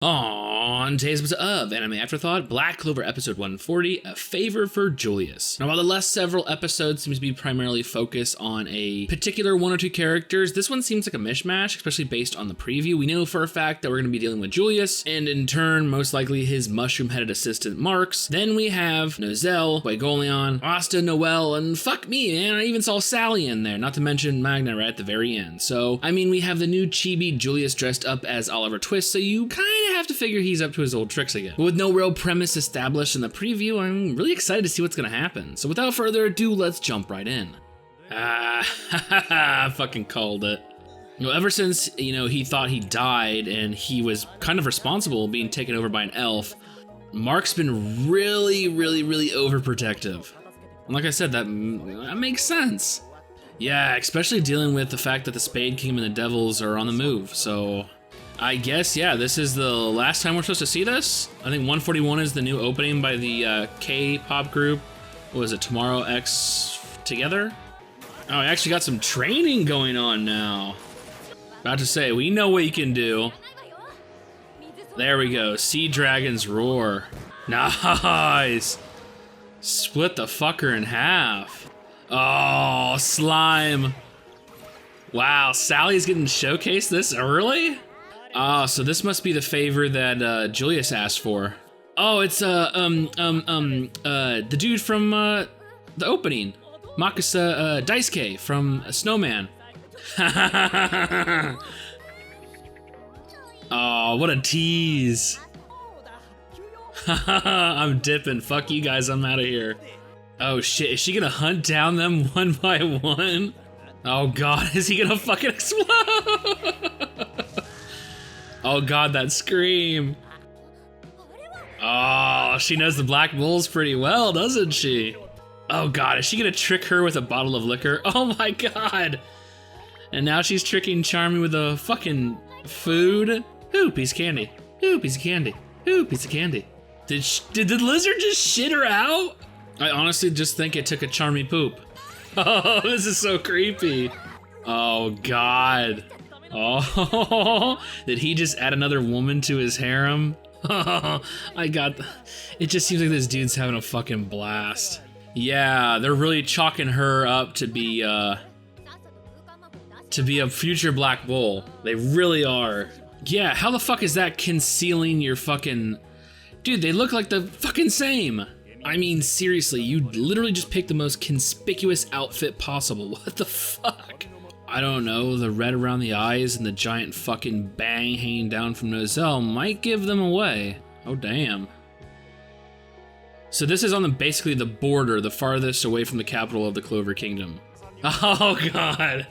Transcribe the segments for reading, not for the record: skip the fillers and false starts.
On today's episode of Anime Afterthought, Black Clover episode 140, A Favor for Julius. Now, while the last several episodes seems to be primarily focused on a particular one or two characters, this one seems like a mishmash, especially based on the preview. We know for a fact that we're going to be dealing with Julius, and in turn, most likely his mushroom-headed assistant Marks. Then we have Nozel, Guigolion, Asta, Noel, and fuck me, man, I even saw Sally in there, not to mention Magna right at the very end. So, I mean, we have the new chibi Julius dressed up as Oliver Twist, so you kind of have to figure he's up to his old tricks again. But with no real premise established in the preview, I'm really excited to see what's gonna happen. So without further ado, let's jump right in. Fucking called it. You know, ever since, he thought he died and he was kind of responsible being taken over by an elf, Mark's been really overprotective. And like I said, that makes sense. Yeah, especially dealing with the fact that the Spade King and the Devils are on the move, so I guess, yeah, this is the last time we're supposed to see this. I think 141 is the new opening by the K-pop group. What was it, Tomorrow X Together? Oh, I actually got some training going on now. About to say, we know what you can do. There we go, Sea Dragon's Roar. Nice! Split the fucker in half. Oh, slime. Wow, Sally's getting showcased this early? Oh, so this must be the favor that Julius asked for. Oh, it's the dude from the opening, Makusa Daisuke from Snowman. Oh, what a tease! I'm dipping. Fuck you guys. I'm out of here. Oh shit! Is she gonna hunt down them one by one? Oh god! Is he gonna fucking explode? Oh god, that scream. Oh, she knows the Black Bulls pretty well, doesn't she? Oh god, is she gonna trick her with a bottle of liquor? Oh my god. And now she's tricking Charmy with a fucking food. Ooh, piece of candy. Ooh, piece of candy. Ooh, piece of candy. Did the lizard just shit her out? I honestly just think it took a Charmy poop. Oh, this is so creepy. Oh god. Oh, did he just add another woman to his harem? Oh, it just seems like this dude's having a fucking blast. Yeah, they're really chalking her up to be a future Black Bull. They really are. Yeah, how the fuck is that concealing your fucking... Dude, they look like the fucking same. I mean, seriously, you literally just picked the most conspicuous outfit possible. What the fuck? I don't know, the red around the eyes and the giant fucking bang hanging down from Nozel might give them away. Oh, damn. So this is on basically the border, the farthest away from the capital of the Clover Kingdom. Oh, God.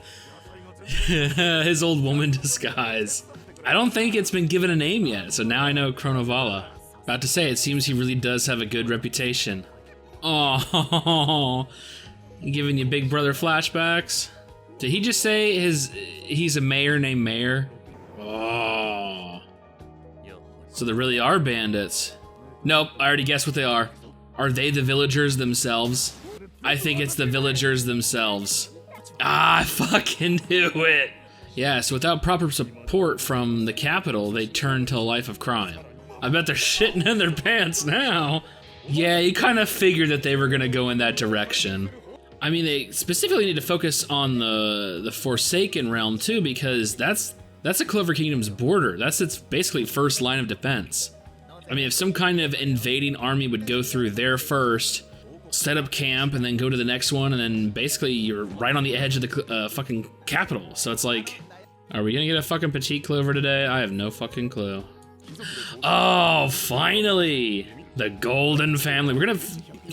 His old woman disguise. I don't think it's been given a name yet, so now I know Chronovala. About to say, it seems he really does have a good reputation. Oh, giving you Big Brother flashbacks. Did he just say he's a mayor named Mayor? Oh. So there really are bandits. Nope, I already guessed what they are. Are they the villagers themselves? I think it's the villagers themselves. Ah, I fucking knew it. Yeah, so without proper support from the capital, they turn to a life of crime. I bet they're shitting in their pants now. Yeah, you kind of figured that they were gonna go in that direction. I mean, they specifically need to focus on the Forsaken realm too, because that's a Clover Kingdom's border. That's its basically first line of defense. I mean, if some kind of invading army would go through there first, set up camp, and then go to the next one, and then basically you're right on the edge of the fucking capital. So it's like, are we gonna get a fucking Petite Clover today? I have no fucking clue. Oh, finally! The Golden Family. We're gonna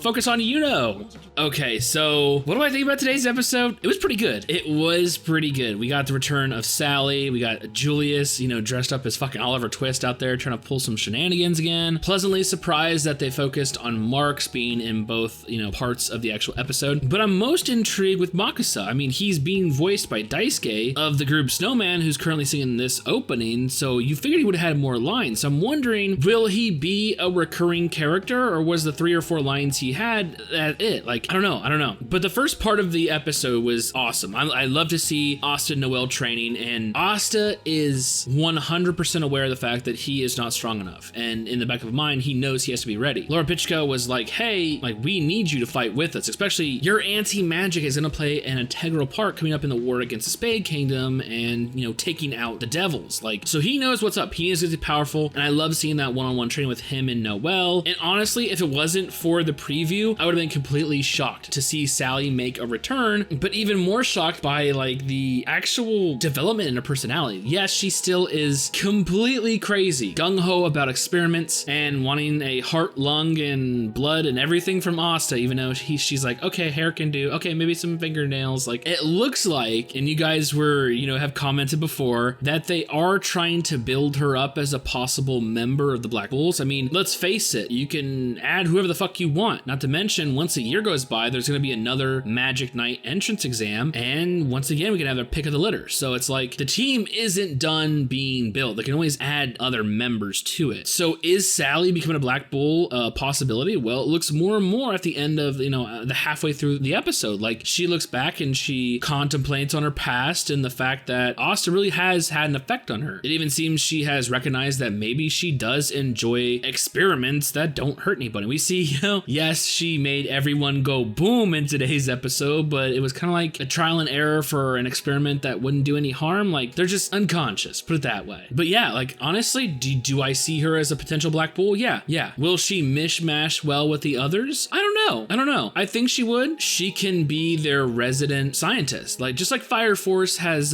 focus on Yuno. Okay, so what do I think about today's episode? It was pretty good. It was pretty good. We got the return of Sally. We got Julius, dressed up as fucking Oliver Twist out there trying to pull some shenanigans again. Pleasantly surprised that they focused on Marks being in both, parts of the actual episode. But I'm most intrigued with Makusa. I mean, he's being voiced by Daisuke of the group Snowman, who's currently singing this opening, so you figured he would have had more lines. So I'm wondering, will he be a recurring character, or was the 3 or 4 lines he he had at it. Like, I don't know. But the first part of the episode was awesome. I love to see Asta and Noelle training, and Asta is 100% aware of the fact that he is not strong enough. And in the back of his mind, he knows he has to be ready. Laura Pichka was like, hey, like, we need you to fight with us, especially your anti-magic is going to play an integral part coming up in the war against the Spade Kingdom and, you know, taking out the devils. Like, so he knows what's up. He is going to be powerful, and I love seeing that one-on-one training with him and Noelle. And honestly, if it wasn't for the preview, I would have been completely shocked to see Sally make a return, but even more shocked by like the actual development in her personality. Yes, she still is completely crazy, gung-ho about experiments and wanting a heart, lung, and blood and everything from Asta, even though she's like, okay, hair can do, okay, maybe some fingernails. Like, it looks like, and you guys were, you know, have commented before, that they are trying to build her up as a possible member of the Black Bulls. I mean, let's face it, you can add whoever the fuck you want. Not to mention, once a year goes by, there's going to be another Magic Knight entrance exam, and once again, we can have their pick of the litter. So it's like, the team isn't done being built. They can always add other members to it. So is Sally becoming a Black Bull a possibility? Well, it looks more and more at the end of, you know, the halfway through the episode. Like, she looks back and she contemplates on her past and the fact that Asta really has had an effect on her. It even seems she has recognized that maybe she does enjoy experiments that don't hurt anybody. We see, you know, yes, she made everyone go boom in today's episode, but it was kind of like a trial and error for an experiment that wouldn't do any harm. Like, they're just unconscious, put it that way. But yeah, like, honestly, do I see her as a potential Black Bull? Yeah. Will she mishmash well with the others? I don't know. I think she would. She can be their resident scientist. Like, just like Fire Force has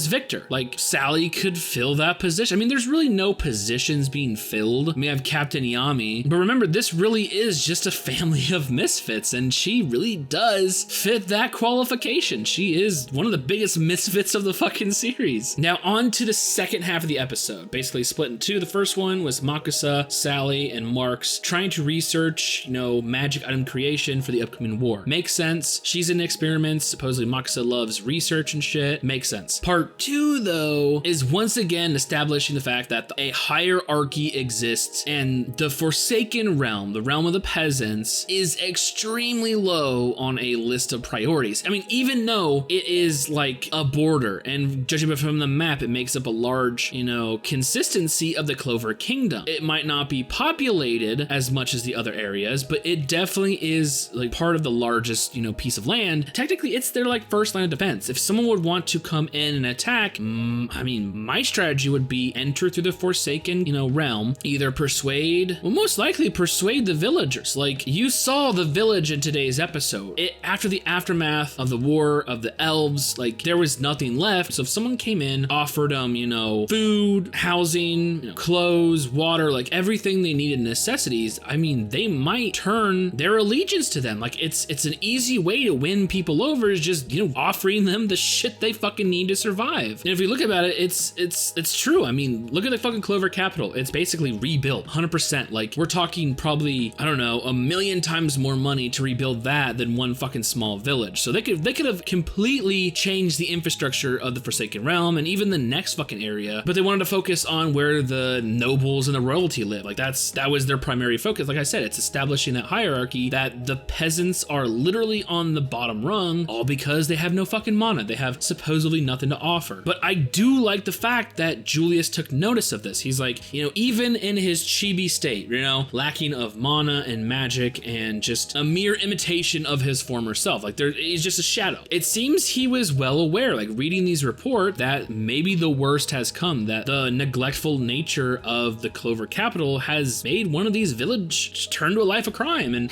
Victor. Like, Sally could fill that position. I mean, there's really no positions being filled. I mean, I have Captain Yami, but remember, this really is just a family of misfits, and she really does fit that qualification. She is one of the biggest misfits of the fucking series. Now, on to the second half of the episode, basically split in two. The first one was Makusa, Sally, and Marks trying to research, you know, magic item creation for the upcoming war. Makes sense. She's in experiments. Supposedly Makusa loves research and shit. Makes sense. Part two, though, is once again establishing the fact that a hierarchy exists, and the Forsaken Realm, the realm of the peasants, is extremely low on a list of priorities. I mean, even though it is like a border, and judging from the map, it makes up a large, you know, consistency of the Clover Kingdom. It might not be populated as much as the other areas, but it definitely is like part of the largest, you know, piece of land. Technically, it's their like first line of defense. If someone would want to come in and attack, I mean, my strategy would be enter through the Forsaken, you know, realm, either persuade, well, most likely persuade the villagers. Like, you saw the village in today's episode. After the aftermath of the war of the elves, like, there was nothing left. So if someone came in, offered them, you know, food, housing, you know, clothes, water, like everything they needed, necessities, I mean, they might turn their allegiance to them. Like, it's an easy way to win people over, is just, you know, offering them the shit they fucking need to survive. And if you look about it, it's true. I mean, look at the fucking Clover capital. It's basically rebuilt 100%. Like, we're talking probably, I don't know, 1,000,000 times more money to rebuild that than one fucking small village. So they could have completely changed the infrastructure of the Forsaken Realm and even the next fucking area, but they wanted to focus on where the nobles and the royalty live. Like, that was their primary focus. Like I said, it's establishing that hierarchy, that the peasants are literally on the bottom rung, all because they have no fucking mana. They have supposedly nothing to offer. But I do like the fact that Julius took notice of this. He's like, you know, even in his chibi state, you know, lacking of mana and magic and just a mere imitation of his former self, like, he's just a shadow. It seems he was well aware, like, reading these report, that maybe the worst has come, that the neglectful nature of the Clover capital has made one of these villages turn to a life of crime, and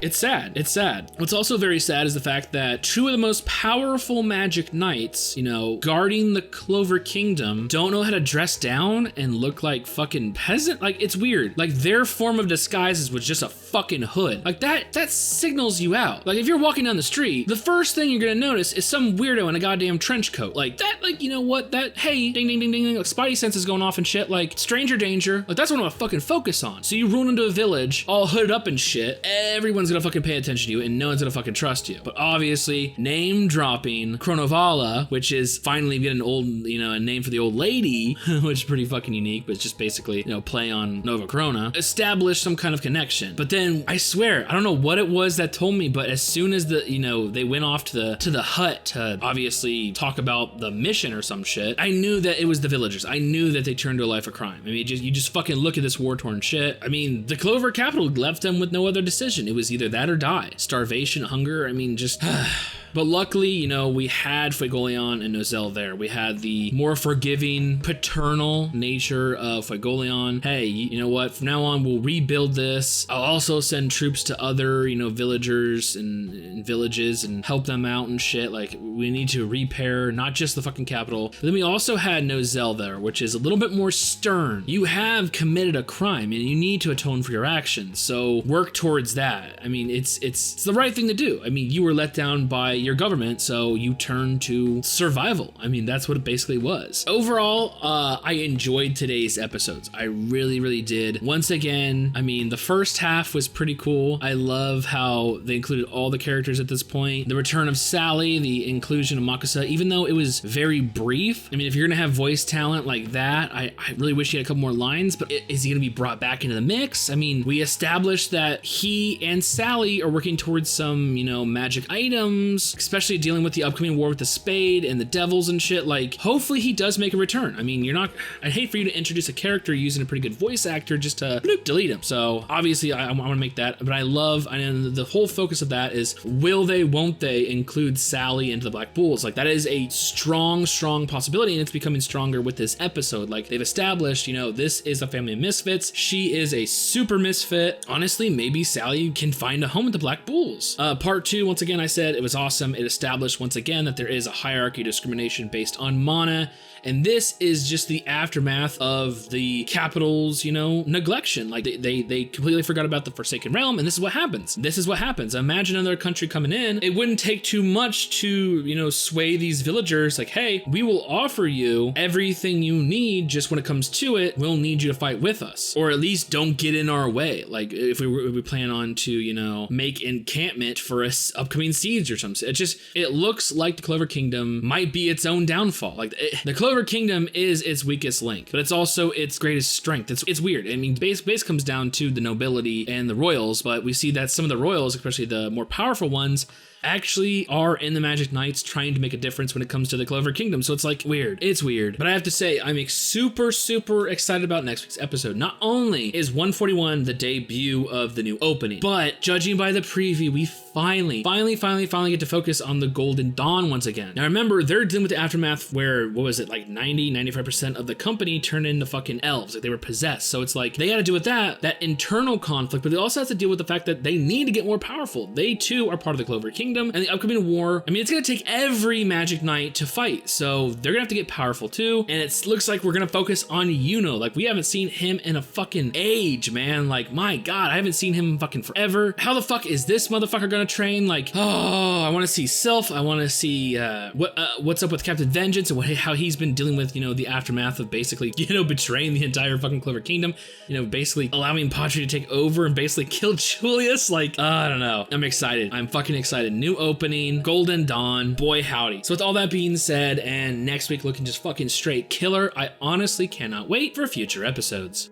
it's sad. It's sad. What's also very sad is the fact that two of the most powerful magic knights, you know, guarding the Clover Kingdom, don't know how to dress down and look like fucking peasant. Like, it's weird. Like, their form of disguises was just a fucking hood. Like, that signals you out. Like, if you're walking down the street, the first thing you're gonna notice is some weirdo in a goddamn trench coat. Like, that, like, you know what, that, hey, ding, ding, ding, ding, like, spidey sense is going off and shit, like, stranger danger. Like, that's what I'm gonna fucking focus on. So you roll into a village, all hooded up and shit, everyone's gonna fucking pay attention to you, and no one's gonna fucking trust you. But obviously, name dropping Chronovala, which is finally getting an old, you know, a name for the old lady, which is pretty fucking unique, but it's just basically, you know, play on Nova Corona, established some kind of connection. But then I swear, I don't know what it was that told me, but as soon as they went off to the hut to obviously talk about the mission or some shit, I knew that it was the villagers. I knew that they turned to a life of crime. I mean, you just fucking look at this war-torn shit. I mean, the Clover capital left them with no other decision. It was either that or die. Starvation, hunger, I mean, just... But luckily, we had Fuegoleon and Nozel there. We had the more forgiving, paternal nature of Fuegoleon. Hey, you know what? From now on, we'll rebuild this. I'll also send troops to other, villagers and villages and help them out and shit. Like, we need to repair not just the fucking capital. But then we also had Nozel there, which is a little bit more stern. You have committed a crime and you need to atone for your actions. So work towards that. I mean, it's the right thing to do. I mean, you were let down by your government, so you turn to survival. I mean, that's what it basically was. Overall, I enjoyed today's episodes. I really, really did. Once again, I mean, the first half was pretty cool. I love how they included all the characters at this point. The return of Sally, the inclusion of Makusa, even though it was very brief. I mean, if you're gonna have voice talent like that, I really wish he had a couple more lines, but is he gonna be brought back into the mix? I mean, we established that he and Sally are working towards some, magic items, especially dealing with the upcoming war with the spade and the devils and shit. Like, hopefully he does make a return. I mean, I'd hate for you to introduce a character using a pretty good voice actor just to bloop, delete him. So obviously I want to make that, but and the whole focus of that is, will they, won't they include Sally into the Black Bulls? Like, that is a strong possibility, and it's becoming stronger with this episode. Like, they've established, this is a family of misfits. She is a super misfit. Honestly, maybe Sally can find a home with the Black Bulls. Part 2, once again, I said it was awesome. It established once again that there is a hierarchy of discrimination based on mana, and this is just the aftermath of the capital's, neglection. Like, they completely forgot about the Forsaken Realm, and this is what happens. Imagine another country coming in. It wouldn't take too much to, sway these villagers. Like, hey, we will offer you everything you need, just when it comes to it, we'll need you to fight with us, or at least don't get in our way. Like, if we plan on to, make encampment for us upcoming siege or something. It looks like the Clover Kingdom might be its own downfall. Like, the Clover Kingdom is its weakest link, but it's also its greatest strength. It's weird. I mean, base comes down to the nobility and the royals, but we see that some of the royals, especially the more powerful ones, actually are in the Magic Knights trying to make a difference when it comes to the Clover Kingdom. So it's like weird. It's weird. But I have to say, I'm super excited about next week's episode. Not only is 141 the debut of the new opening, but judging by the preview, we finally get to focus on the Golden Dawn once again. Now remember, they're dealing with the aftermath where, what was it, like 95% of the company turned into fucking elves. Like, they were possessed. So it's like, they got to deal with that internal conflict, but they also have to deal with the fact that they need to get more powerful. They too are part of the Clover Kingdom. And the upcoming war, I mean, it's gonna take every Magic Knight to fight, so they're gonna have to get powerful too. And it looks like we're gonna focus on Yuno. Like, we haven't seen him in a fucking age, man. Like, my God, I haven't seen him fucking forever. How the fuck is this motherfucker gonna train? Like, oh, I want to see Sylph. I want to see what's up with Captain Vengeance and how he's been dealing with, the aftermath of basically, betraying the entire fucking Clover Kingdom. Basically allowing Patri to take over and basically kill Julius. Like, I don't know. I'm excited. I'm fucking excited. New opening, Golden Dawn, boy howdy. So with all that being said, and next week looking just fucking straight killer, I honestly cannot wait for future episodes.